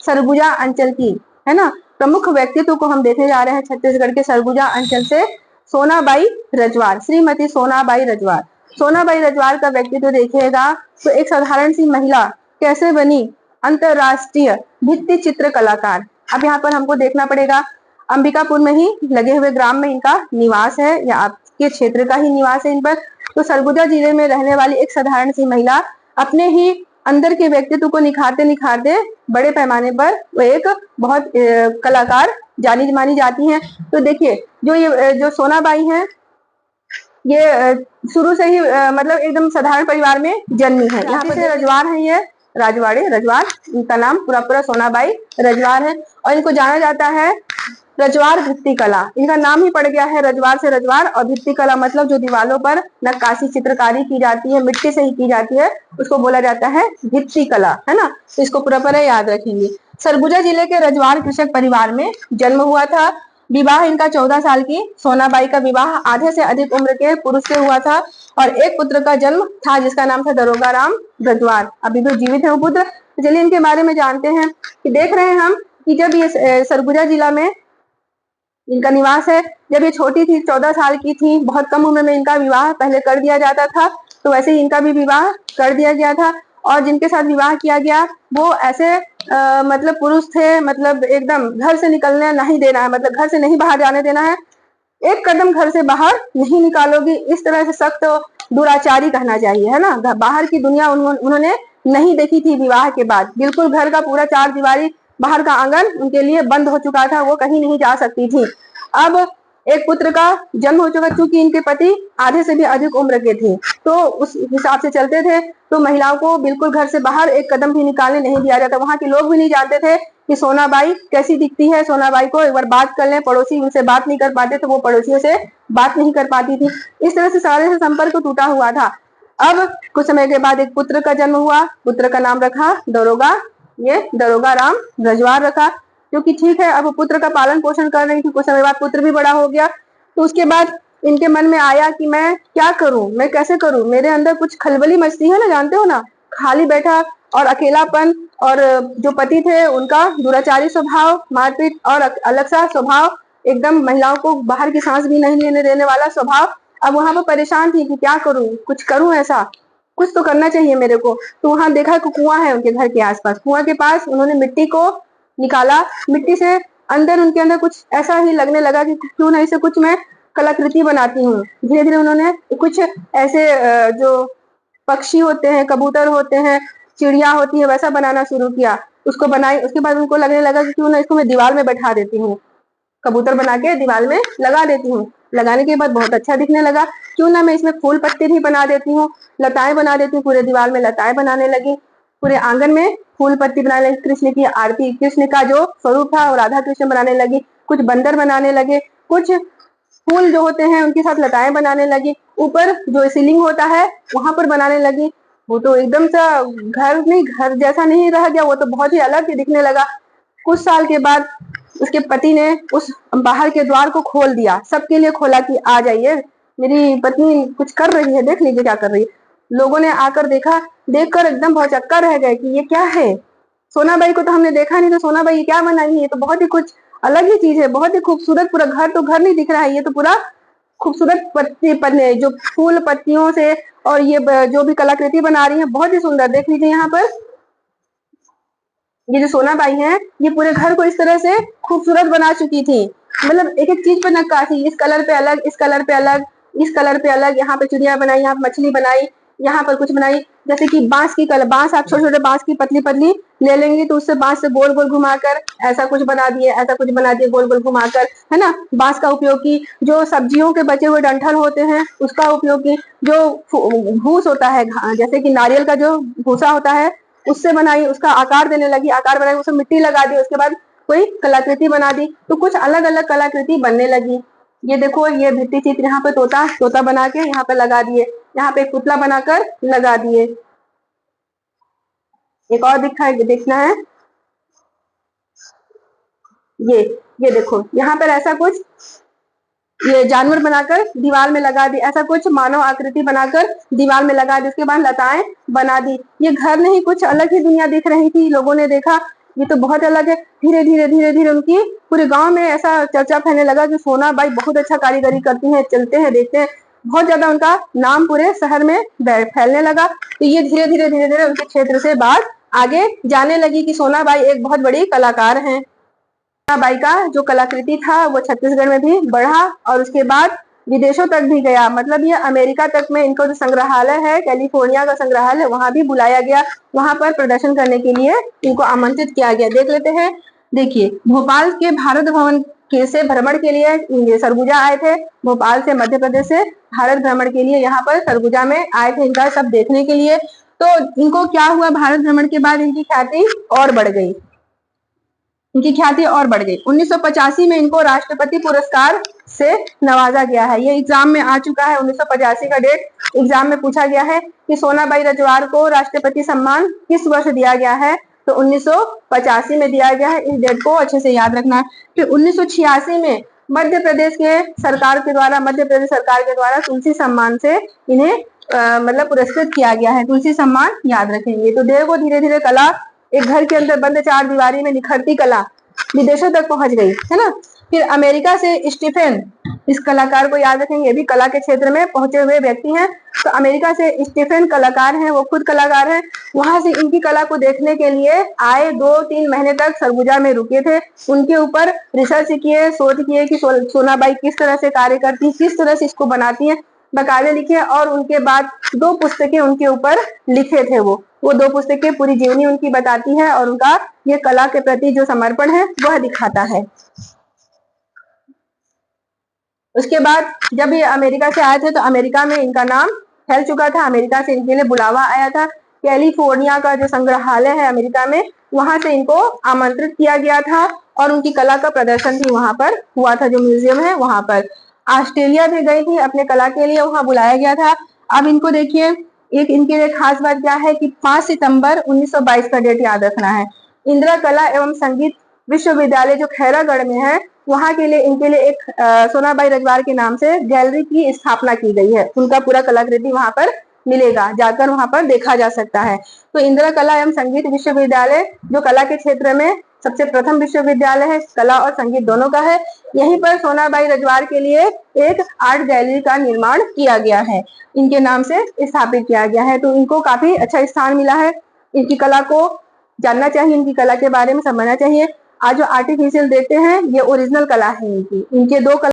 सरगुजा अंचल की, है ना, प्रमुख व्यक्तित्व को हम देखने जा रहे हैं छत्तीसगढ़ के सरगुजा अंचल से। सोनाबाई रजवार, श्रीमती सोनाबाई रजवार। सोनाबाई रजवार का व्यक्तित्व देखिएगा तो एक साधारण सी महिला कैसे बनी अंतरराष्ट्रीय भित्ति चित्र कलाकार। अब यहाँ पर हमको देखना पड़ेगा, अंबिकापुर में ही लगे हुए ग्राम में इनका निवास है या आपके क्षेत्र का ही निवास है इन पर। तो सरगुजा जिले में रहने वाली एक साधारण सी महिला अपने ही अंदर के व्यक्तित्व को निखारते निखारते बड़े पैमाने पर वो एक बहुत कलाकार जानी मानी जाती हैं। तो देखिए जो सोनाबाई हैं ये शुरू से ही मतलब एकदम साधारण परिवार में जन्मी है। यहाँ पे रजवार है, ये राजवाड़े रजवार, इनका नाम पूरा सोनाबाई रजवार है और इनको जाना जाता है रजवार भित्ति कला। इनका नाम ही पड़ गया है रजवार से रजवार, और भित्ति कला मतलब जो दीवारों पर नक्काशी चित्रकारी की जाती है, मिट्टी से ही की जाती है, उसको बोला जाता है भित्ति कला, है ना। तो इसको पूरा याद रखेंगे। सरगुजा जिले के रजवार कृषक परिवार में जन्म हुआ था। विवाह इनका 14 साल की सोनाबाई का विवाह आधे से अधिक उम्र के पुरुष से हुआ था और एक पुत्र का जन्म था जिसका नाम था दरोगा राम रजवार। अभी भी जीवित है वो पुत्र। चलिए इनके बारे में जानते हैं कि देख रहे हैं हम कि जब ये सरगुजा जिला में इनका निवास है, जब ये छोटी थी 14 साल की थी, बहुत कम उम्र में इनका विवाह पहले कर दिया जाता था, तो वैसे ही इनका भी विवाह कर दिया गया था। और जिनके साथ विवाह किया गया वो ऐसे मतलब पुरुष थे, मतलब एकदम घर से निकलने नहीं देना है, मतलब घर से नहीं बाहर जाने देना है, एक कदम घर से बाहर नहीं निकालोगी, इस तरह से सख्त दुराचारी कहना चाहिए, है ना। बाहर की दुनिया उन्होंने नहीं देखी थी विवाह के बाद। बिल्कुल घर का पूरा चार दीवारी, बाहर का आंगन उनके लिए बंद हो चुका था, वो कहीं नहीं जा सकती थी। अब एक पुत्र का जन्म हो चुका, चूंकि इनके पति आधे से भी अधिक उम्र के थे, तो उस हिसाब से चलते थे, तो महिलाओं को बिल्कुल घर से बाहर एक कदम भी निकालने नहीं दिया जाता। वहां के लोग भी नहीं जानते थे कि सोनाबाई कैसी दिखती है, सोनाबाई को एक बार बात कर लें, पड़ोसी उनसे बात नहीं कर पाते तो वो पड़ोसियों से बात नहीं कर पाती थी। इस तरह से सारे से संपर्क टूटा हुआ था। अब कुछ समय के बाद एक पुत्र का जन्म हुआ, पुत्र का नाम रखा दरोगा, ये दरोगा राम रजवार रखा, क्योंकि ठीक है अब पुत्र का पालन पोषण कर रही थी। कुछ समय बाद पुत्र भी बड़ा हो गया, तो उसके बाद इनके मन में आया कि मैं क्या करूं, मैं कैसे करूं, मेरे अंदर कुछ खलबली मचती है ना, जानते हो ना, खाली बैठा और अकेलापन, और जो पति थे उनका दुराचारी स्वभाव, मारपीट और अलग सा स्वभाव, एकदम महिलाओं को बाहर की सांस भी नहीं लेने देने वाला स्वभाव। अब वहां पर परेशान थी कि क्या करूं, कुछ करूं, ऐसा कुछ तो करना चाहिए मेरे को। तो वहां देखा कि कुआं है उनके घर के आसपास, कुआं के पास उन्होंने मिट्टी को निकाला, मिट्टी से अंदर उनके अंदर कुछ ऐसा ही लगने लगा कि क्यों नहीं से कुछ मैं कलाकृति बनाती हूँ। धीरे धीरे उन्होंने कुछ ऐसे जो पक्षी होते हैं, कबूतर होते हैं, चिड़िया होती है, वैसा बनाना शुरू किया, उसको बनाई। उसके बाद उनको लगने लगा कि क्यों ना इसको मैं दीवार में बैठा देती हूँ, कबूतर बना के दीवार में लगा देती हूँ। लगाने के बाद बहुत अच्छा दिखने लगा, क्यों ना मैं इसमें फूल पत्ती भी बना देती हूँ, लताएं बना देती हूँ, पूरे दीवार में लताएं बनाने लगी, पूरे आंगन में फूल पत्ती बनाने लगी, कृष्ण की आरती, कृष्ण का जो स्वरूप था वो राधा कृष्ण बनाने लगी, कुछ बंदर बनाने लगे, कुछ फूल जो होते हैं उनके साथ लताएं बनाने लगी, ऊपर जो सीलिंग होता है वहां पर बनाने लगी। वो तो एकदम सा घर जैसा नहीं रह गया, वो तो बहुत ही अलग ही दिखने लगा। कुछ साल के बाद उसके पति ने उस बाहर के द्वार को खोल दिया, सबके लिए खोला कि आ जाइए, मेरी पत्नी कुछ कर रही है, देख लीजिए क्या कर रही है। लोगों ने आकर देखा, देखकर एकदम बहुत चक्का रह गए कि ये क्या है, सोनाबाई को तो हमने देखा नहीं, तो सोनाबाई ये क्या बनाई है, ये तो बहुत ही कुछ अलग ही चीज है, बहुत ही खूबसूरत, पूरा घर तो घर नहीं दिख रहा है, ये तो पूरा खूबसूरत पत्ती पन्ने जो फूल पत्तियों से, और ये जो भी कलाकृति बना रही है बहुत ही सुंदर। देख लीजिए यहाँ पर ये जो सोनाबाई है, ये पूरे घर को इस तरह से खूबसूरत बना चुकी थी, मतलब एक एक चीज पर नक्काशी, इस कलर पे अलग, इस कलर पे अलग, इस कलर पे अलग, यहाँ पे चिड़िया बनाई, यहाँ पे मछली बनाई, यहाँ पर कुछ बनाई, जैसे कि बांस की कलर, बांस आप छोटे छोटे बांस की पतली पतली ले लेंगे तो उससे बांस से गोल गोल घुमाकर ऐसा कुछ बना दिए, ऐसा कुछ बना दिए गोल गोल घुमाकर, है ना। बांस का उपयोग की, जो सब्जियों के बचे हुए डंठल होते हैं उसका उपयोग की, जो भूस होता है जैसे कि नारियल का जो भूसा होता है उससे बनाई, उसका आकार देने लगी, आकार बनाई, उसमें मिट्टी लगा दी, उसके बाद कोई कलाकृति बना दी, तो कुछ अलग अलग कलाकृति बनने लगी। ये देखो ये भित्ति चित्र यहाँ पे तोता बना के यहाँ पे लगा दिए, यहाँ पे एक पुतला बनाकर लगा दिए। एक और देखना है, ये देखो यहाँ पर ऐसा कुछ ये जानवर बनाकर दीवार में लगा दी, ऐसा कुछ मानव आकृति बनाकर दीवार में लगा दी, उसके बाद लताएं बना दी। ये घर नहीं कुछ अलग ही दुनिया दिख रही थी। लोगों ने देखा ये तो बहुत अलग है। धीरे धीरे उनकी पूरे गांव में ऐसा चर्चा फैलने लगा कि सोनाबाई बहुत अच्छा कारीगरी करती हैं, चलते हैं देखते हैं, बहुत ज्यादा उनका नाम पूरे शहर में फैलने लगा। तो ये धीरे धीरे उनके क्षेत्र से बात आगे जाने लगी कि सोनाबाई एक बहुत बड़ी कलाकार हैं। सोनाबाई का जो कलाकृति था वो छत्तीसगढ़ में भी बढ़ा और उसके बाद विदेशों तक भी गया। मतलब ये अमेरिका तक में इनको जो संग्रहालय है, कैलिफोर्निया का संग्रहालय, वहां भी बुलाया गया, वहां पर प्रदर्शन करने के लिए इनको आमंत्रित किया गया। देख लेते हैं। देखिए, भोपाल के भारत भवन के से भ्रमण के लिए सरगुजा आए थे। भोपाल से, मध्य प्रदेश से भारत भ्रमण के लिए यहाँ पर सरगुजा में आए थे, इनका सब देखने के लिए। तो इनको क्या हुआ, भारत भ्रमण के बाद इनकी ख्याति और बढ़ गई, इनकी ख्याति और बढ़ गई। 1985 में इनको राष्ट्रपति पुरस्कार से नवाजा गया है। ये एग्जाम में आ चुका है, 1985 का डेट एग्जाम में पूछा गया है कि सोनाबाई रजवार को राष्ट्रपति सम्मान किस वर्ष दिया गया है। तो 1985 में दिया गया है, इस डेट को अच्छे से याद रखना है। फिर 1986 में मध्य प्रदेश सरकार के द्वारा तुलसी सम्मान से इन्हें मतलब पुरस्कृत किया गया है। तुलसी सम्मान याद रखेंगे। तो देखो, धीरे धीरे कला, एक घर के अंदर बंद चार दीवारी में निखरती कला विदेशों तक पहुंच गई, है ना। फिर अमेरिका से स्टीफेन, इस कलाकार को याद रखेंगे, ये भी कला के क्षेत्र में पहुंचे हुए व्यक्ति हैं। तो अमेरिका से स्टीफेन कलाकार हैं, वो खुद कलाकार हैं। वहां से इनकी कला को देखने के लिए आए, 2-3 महीने तक सरगुजा में रुके थे, उनके ऊपर रिसर्च किए, शोध किए कि सोनाबाई किस तरह से कार्य करती है, किस तरह से इसको बनाती है, बकायदे लिखे। और उनके बाद 2 पुस्तकें उनके ऊपर लिखे थे। वो 2 पुस्तकें पूरी जीवनी उनकी बताती है और उनका ये कला के प्रति जो समर्पण है वह दिखाता है। उसके बाद जब ये अमेरिका से आए थे तो अमेरिका में इनका नाम फैल चुका था, अमेरिका से इनके लिए बुलावा आया था। कैलिफोर्निया का जो संग्रहालय है अमेरिका में, वहां से इनको आमंत्रित किया गया था और उनकी कला का प्रदर्शन भी वहां पर हुआ था, जो म्यूजियम है वहां पर। ऑस्ट्रेलिया भी गई थी अपने कला के लिए, वहां बुलाया गया था। अब इनको देखिए, एक इनके लिए खास बात क्या है कि 5 सितंबर 1922 का डेट याद रखना है। इंदिरा कला एवं संगीत विश्वविद्यालय जो खैरागढ़ में है, वहां के लिए इनके लिए एक सोनाबाई रजवार के नाम से गैलरी की स्थापना की गई है। उनका पूरा कलाकृति वहां पर मिलेगा, जाकर वहां पर देखा जा सकता है। तो इंदिरा कला एवं संगीत विश्वविद्यालय जो कला के क्षेत्र में सबसे प्रथम विश्वविद्यालय है, कला और संगीत दोनों का है। यहीं पर सोनाबाई रजवार के लिए एक आर्ट गैलरी का निर्माण किया गया है, इनके नाम से स्थापित किया गया है। तो इनको काफी अच्छा स्थान मिला है। इनकी कला को जानना चाहिए, इनकी कला के बारे में समझना चाहिए। आज जो आर्टिफिशियल देखते हैं ये ओरिजिनल कला है इनकी। इनके 2 कला